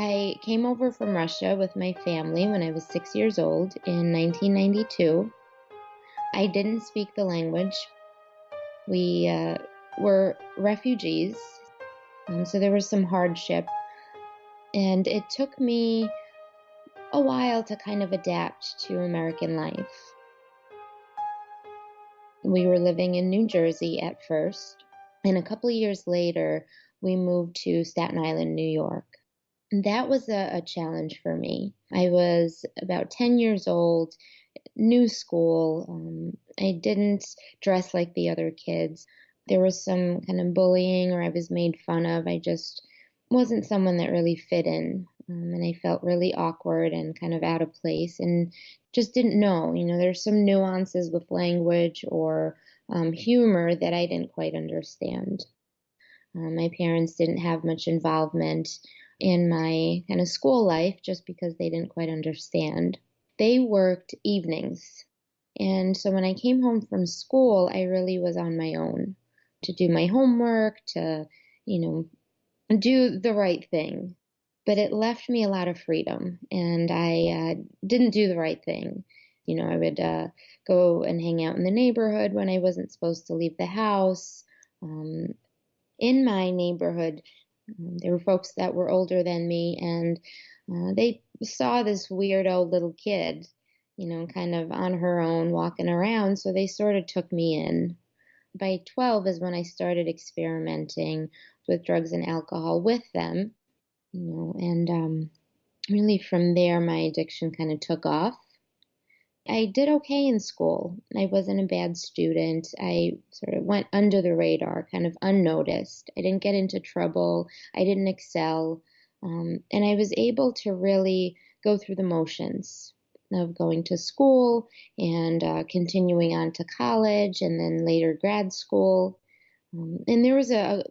I came over from Russia with my family when I was 6 years old in 1992. I didn't speak the language. We were refugees, so there was some hardship. And it took me a while to kind of adapt to American life. We were living in New Jersey at first, and a couple of years later, we moved to Staten Island, New York. That was a challenge for me. I was about 10 years old, new school. I didn't dress like the other kids. There was some kind of bullying, or I was made fun of. I just wasn't someone that really fit in. And I felt really awkward and kind of out of place and just didn't know. There's some nuances with language or humor that I didn't quite understand. My parents didn't have much involvement in my kind of school life just because they didn't quite understand. They worked evenings. And so when I came home from school, I really was on my own to do my homework, to, do the right thing. But it left me a lot of freedom, and I didn't do the right thing. I would go and hang out in the neighborhood when I wasn't supposed to leave the house. In my neighborhood, there were folks that were older than me, and they saw this weirdo little kid, kind of on her own walking around, so they sort of took me in. By 12 is when I started experimenting with drugs and alcohol with them, and really from there my addiction kind of took off. I did okay in school. I wasn't a bad student. I sort of went under the radar, kind of unnoticed. I didn't get into trouble. I didn't excel. And I was able to really go through the motions of going to school and continuing on to college and then later grad school. And there was a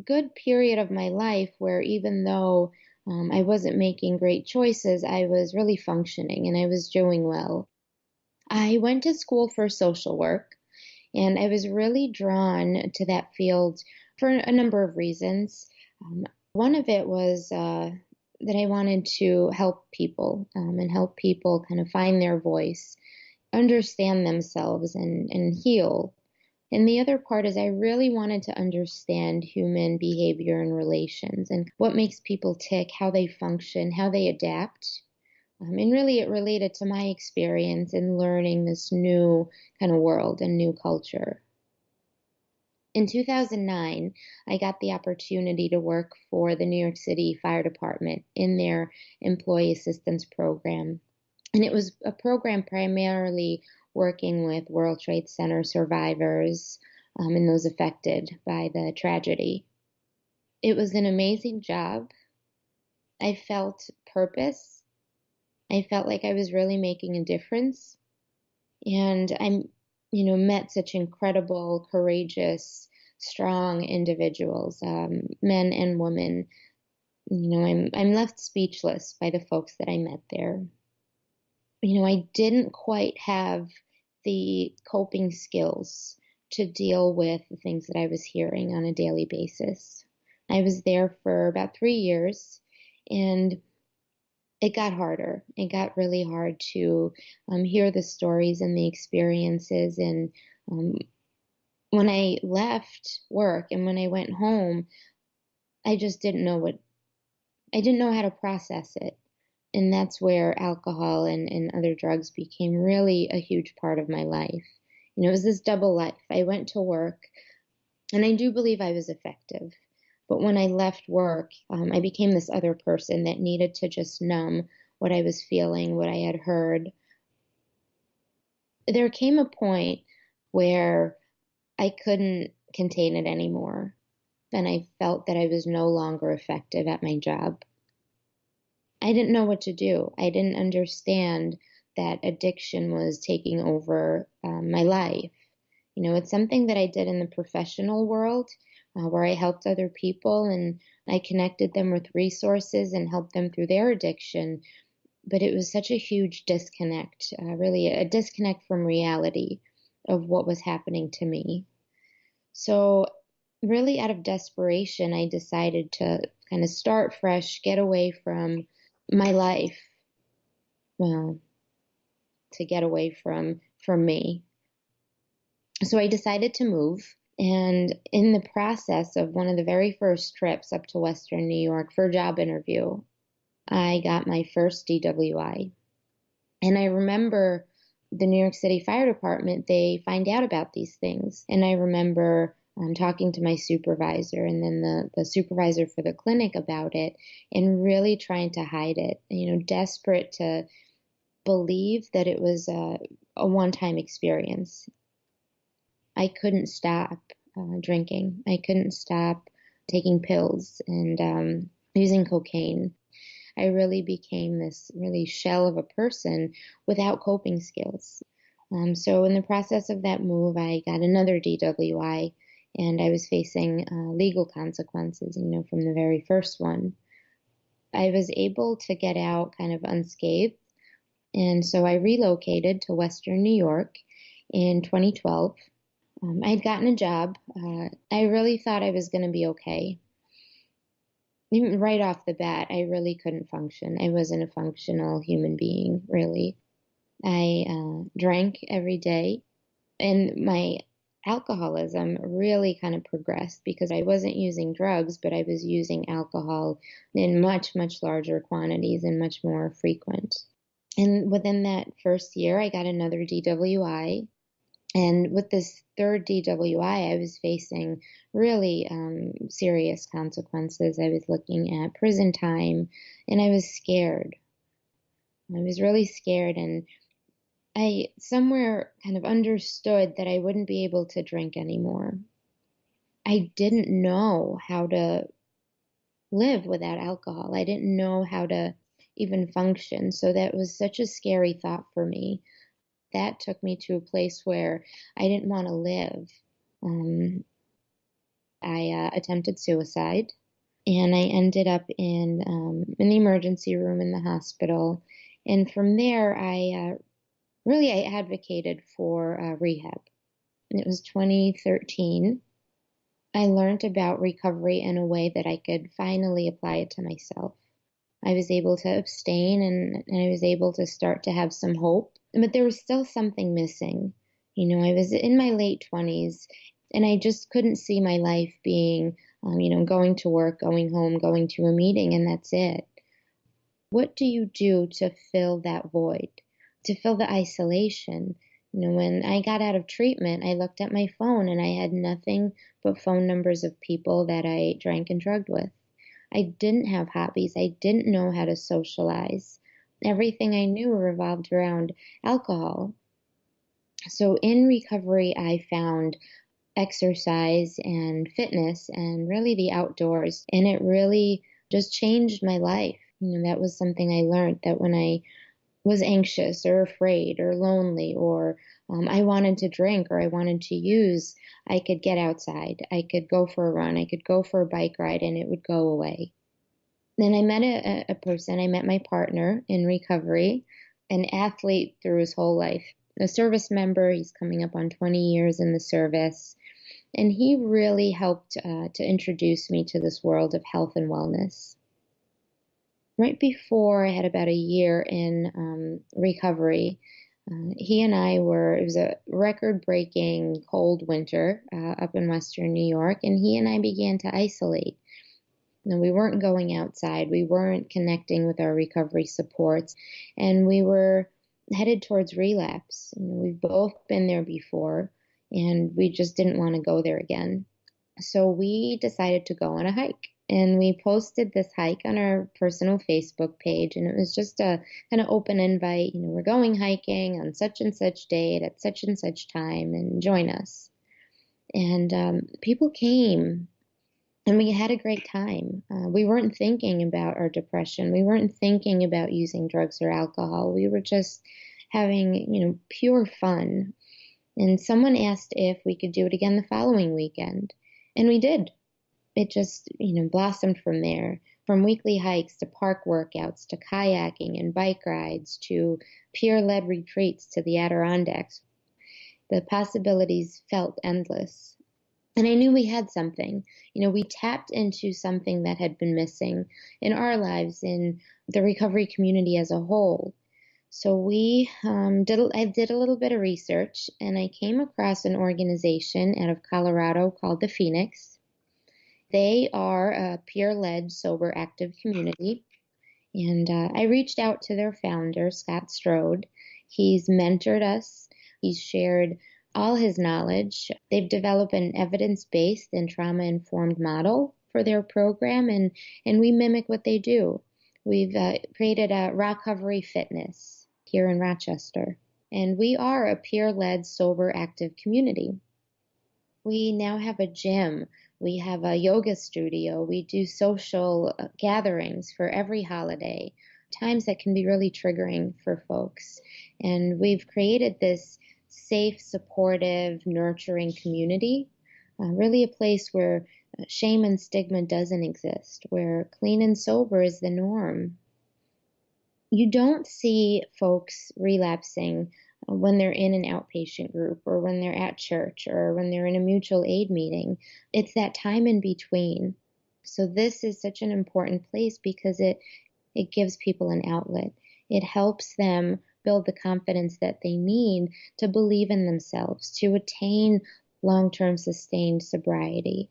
good period of my life where even though I wasn't making great choices, I was really functioning and I was doing well. I went to school for social work, and I was really drawn to that field for a number of reasons. One of it was that I wanted to help people and help people kind of find their voice, understand themselves, and heal. And the other part is I really wanted to understand human behavior and relations and what makes people tick, how they function, how they adapt. And really it related to my experience in learning this new kind of world and new culture. In 2009, I got the opportunity to work for the New York City Fire Department in their employee assistance program. And it was a program primarily working with World Trade Center survivors and those affected by the tragedy. It was an amazing job. I felt purpose. I felt like I was really making a difference. And I, met such incredible, courageous, strong individuals, men and women. I'm left speechless by the folks that I met there. I didn't quite have the coping skills to deal with the things that I was hearing on a daily basis. I was there for about 3 years, and it got harder. It got really hard to hear the stories and the experiences. And when I left work and when I went home, I just didn't know how to process it. And that's where alcohol and other drugs became really a huge part of my life. It was this double life. I went to work, and I do believe I was effective. But when I left work, I became this other person that needed to just numb what I was feeling, what I had heard. There came a point where I couldn't contain it anymore, and I felt that I was no longer effective at my job. I didn't know what to do. I didn't understand that addiction was taking over my life. It's something that I did in the professional world, where I helped other people and I connected them with resources and helped them through their addiction. But it was such a huge disconnect, really a disconnect from reality of what was happening to me. So really out of desperation, I decided to kind of start fresh, get away from my life, well, to get away from me. So I decided to move. And in the process of one of the very first trips up to Western New York for a job interview, I got my first DWI. And I remember the New York City Fire Department, they find out about these things. And I remember talking to my supervisor and then the supervisor for the clinic about it and really trying to hide it, desperate to believe that it was a one-time experience. I couldn't stop drinking. I couldn't stop taking pills and using cocaine. I really became this really shell of a person without coping skills. So in the process of that move, I got another DWI, and I was facing legal consequences, from the very first one. I was able to get out kind of unscathed, and so I relocated to Western New York in 2012. I'd gotten a job. I really thought I was going to be okay. Even right off the bat, I really couldn't function. I wasn't a functional human being, really. I drank every day, and my alcoholism really kind of progressed because I wasn't using drugs, but I was using alcohol in much, much larger quantities and much more frequent. And within that first year, I got another DWI. And with this third DWI, I was facing really serious consequences. I was looking at prison time, and I was scared. I was really scared, and I somewhere kind of understood that I wouldn't be able to drink anymore. I didn't know how to live without alcohol. I didn't know how to even function. So that was such a scary thought for me. That took me to a place where I didn't want to live. I attempted suicide, and I ended up in the emergency room in the hospital. And from there, I advocated for rehab. And it was 2013. I learned about recovery in a way that I could finally apply it to myself. I was able to abstain, and I was able to start to have some hope. But there was still something missing. I was in my late 20s, and I just couldn't see my life being, going to work, going home, going to a meeting, and that's it. What do you do to fill that void, to fill the isolation? When I got out of treatment, I looked at my phone and I had nothing but phone numbers of people that I drank and drugged with. I didn't have hobbies. I didn't know how to socialize. Everything I knew revolved around alcohol. So in recovery, I found exercise and fitness and really the outdoors. And it really just changed my life. That was something I learned, that when I was anxious or afraid or lonely or I wanted to drink or I wanted to use, I could get outside. I could go for a run. I could go for a bike ride and it would go away. Then I met a person. I met my partner in recovery, an athlete through his whole life, a service member. He's coming up on 20 years in the service. And he really helped to introduce me to this world of health and wellness. Right before I had about a year in recovery, he and it was a record-breaking cold winter up in Western New York, and he and I began to isolate. We weren't going outside, we weren't connecting with our recovery supports, and we were headed towards relapse. We've both been there before, and we just didn't want to go there again. So we decided to go on a hike. And we posted this hike on our personal Facebook page, and it was just a kind of open invite. We're going hiking on such and such date at such and such time, and join us. And people came, and we had a great time. We weren't thinking about our depression. We weren't thinking about using drugs or alcohol. We were just having, pure fun. And someone asked if we could do it again the following weekend, and we did. It just, blossomed from there, from weekly hikes to park workouts to kayaking and bike rides to peer-led retreats to the Adirondacks. The possibilities felt endless. And I knew we had something. We tapped into something that had been missing in our lives, in the recovery community as a whole. So I did a little bit of research, and I came across an organization out of Colorado called the Phoenix. They are a peer-led, sober, active community. And I reached out to their founder, Scott Strode. He's mentored us. He's shared all his knowledge. They've developed an evidence-based and trauma-informed model for their program, and we mimic what they do. We've created a ROCovery Fitness here in Rochester, and we are a peer-led, sober, active community. We now have a gym. We have a yoga studio. We do social gatherings for every holiday, times that can be really triggering for folks. And we've created this safe, supportive, nurturing community, really a place where shame and stigma doesn't exist, where clean and sober is the norm. You don't see folks relapsing when they're in an outpatient group or when they're at church or when they're in a mutual aid meeting. It's that time in between. So this is such an important place because it gives people an outlet. It helps them build the confidence that they need to believe in themselves, to attain long-term sustained sobriety.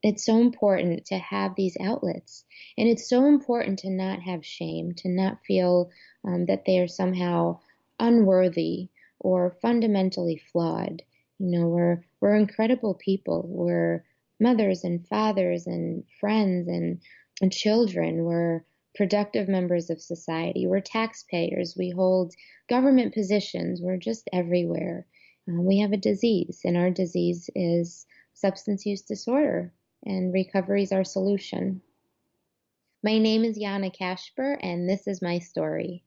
It's so important to have these outlets. And it's so important to not have shame, to not feel that they are somehow unworthy or fundamentally flawed. We're incredible people. We're mothers and fathers and friends and children. We're productive members of society. We're taxpayers. We hold government positions. We're just everywhere. We have a disease, and our disease is substance use disorder. And recovery is our solution. My name is Yana Khashper, and this is my story.